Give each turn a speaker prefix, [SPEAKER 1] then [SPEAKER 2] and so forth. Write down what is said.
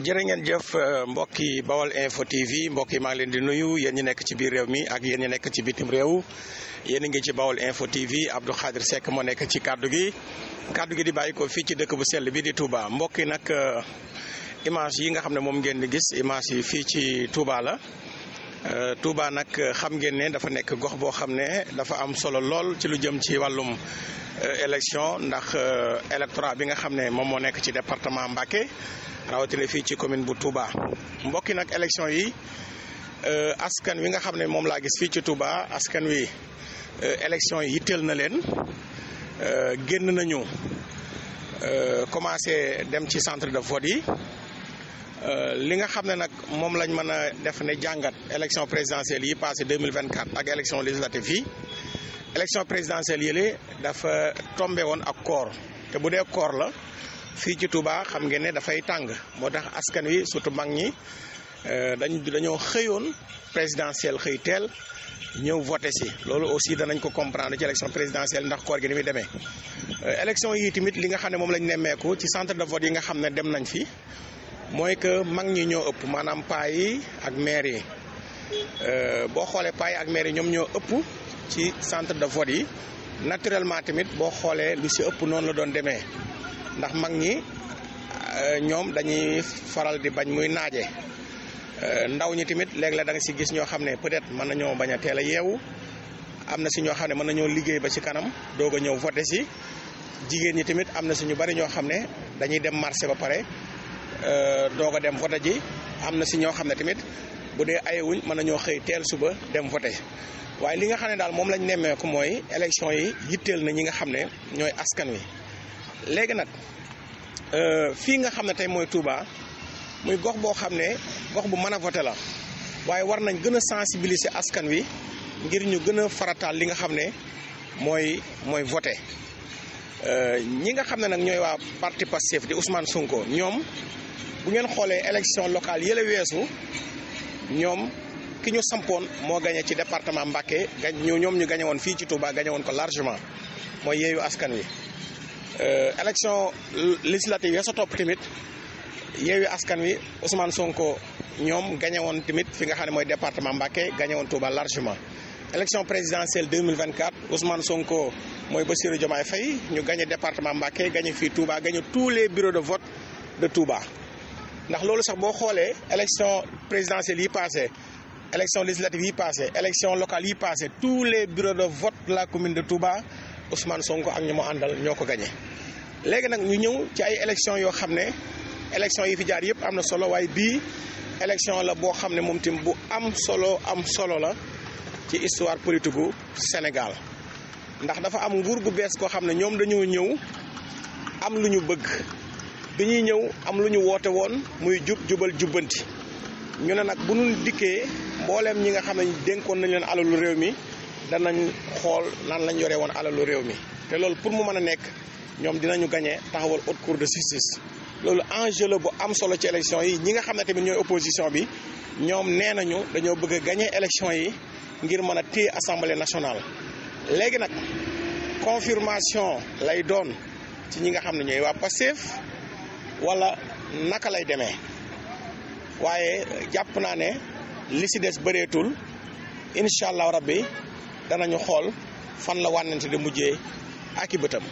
[SPEAKER 1] jërë ngeen jëf mbokki Bawol Info TV mbokk yi maa ngi leen di nuyu yéen ñi nekk ci biir réew mi ak yéen ñi nekk ci bitim réew yéen a ngi ci Bawol Info TV Abdou Khadir Seck moo nekk ci kaddu gi di bàyyi ko fii ci dëkk bu sell bi di Touba mbokk yi nag image yi nga xam ne moom ngeen di gis image yi fii ci Touba la Touba nag xam ngeen ne dafa nekk gox boo xam ne dafa am solo lool ci lu jëm ci wàllum élection ndax électorat bi nga xam ne moom moo nekk ci département Mbacké rawatina fii ci commune bu Touba mbokki nag élection yi askan wi nga xam ne moom laa gis fii ci Touba askan wi élection yi yitteel na leen génn nañu commencé dem ci centre de vote yi li nga xam ne nag moom lañ mën a def ne jàngat élection présidentielle yi passé 2024 ak élection législative yi élection présidentielle yi dafa tombé woon ak koor te bu dee koor la fii ci Touba xam ngeen ne dafay tàng moo tax askan wi surtout mag ñi dañoo xëyoon présidentielle xëy teel ñëw voté si loolu aussi danañ ko comprendre ci élection présidentielle ndax koor gi ni muy demee. élection yi tamit li nga xam ne moom lañ nemmeeku ci centre de vote yi nga xam ne dem nañ fi mooy que mag ñi ñoo ëpp maanaam paa yi ak maire yi boo xoolee paa yi ak maire yi ñoom ñoo ëpp ci centre de vote yi naturellement tamit boo xoolee lu si ëpp noonu la doon demee. ndax mag ñi ñoom dañuy faral di bañ muy naaje ndaw ñi tamit léeg-léeg da nga si gis ñoo xam ne peut-être mën nañoo bañ a teel a yeewu am na si ñoo xam ne mën nañoo liggéey ba ci kanam doog a ñëw voté si jigéen ñi tamit am na si ñu bari ñoo xam ne dañuy dem marché ba pare doog a dem voté ji am na si ñoo xam ne tamit bu dee ayewuñ mën nañoo xëy teel suba dem voté waaye li nga xam ne daal moom lañ nemmeeku mooy élection yi yitteel na ñi nga xam ne ñooy askan wi. léegi nag fii nga xam ne tey mooy Touba muy gox boo xam ne gox bu mën a voté la waaye war nañ gën a sensibiliser askan wi ngir ñu gën a farataal li nga xam ne mooy voté ñi nga xam ne nag ñooy waa parti Pastef di Ousmane Sonko ñoom bu ngeen xoolee élection locale yële weesu ñoom ki ñu sampoon moo gagné ci département Mbacké ñoom ñu gagné woon fii ci Touba gagné woon ko largement mooy yeeyu askan wi. élection législative ya sa topp tamit yeewi askan wi Ousmane Sonko ñoom gagné woon tamit fi nga xam ne mooy département Mbacké gagné woon Touba largement. élection présidentielle 2024 Ousmane Sonko mooy Bassirou Diomaye Faye ñu gagné département Mbacké gagné fii Touba gagné tous les bureaux de vote de Touba. ndax loolu sax boo xoolee élection présidentielle yi passé élection législative yi passé élection locale yi passé tous les bureaux de vote de la commune de Touba. Ousmane Sonko ak ñi mu àndal ñoo ko gagné léegi nag ñu ñëw ci ay élection yoo xam ne élection yi fi jaar yëpp am na solo waaye bii élection la boo xam ne moom tim bu am solo la ci histoire politique gu Sénégal ndax dafa am nguur gu bees koo xam ne ñoom dañoo ñëw am lu ñu bëgg bi ñuy ñëw am lu ñu woote woon muy jubal jubbanti ñu ne nag bu ñu dikkee mbooleem ñi nga xam ne dénkoon nañ leen alalu réew mi danañ xool nan lañ yore woon alalu réew mi te loolu pour mu mën a nekk ñoom dinañu gagné taxawal haute cour de justice loolu enjeu la bu am solo ci élection yi ñi nga xam ne tamit ñooy opposition bi ñoom nee nañu dañoo bëgg a gagné élection yi ngir mën a téye assemblée nationale. léegi nag confirmation lay doon ci ñi nga xam ne ñooy waa Pastef wala naka lay demee waaye jàpp naa ne li si des bëreetul incha allah rabbi danañu xool fan la wànnante di mujjee ak i bëtam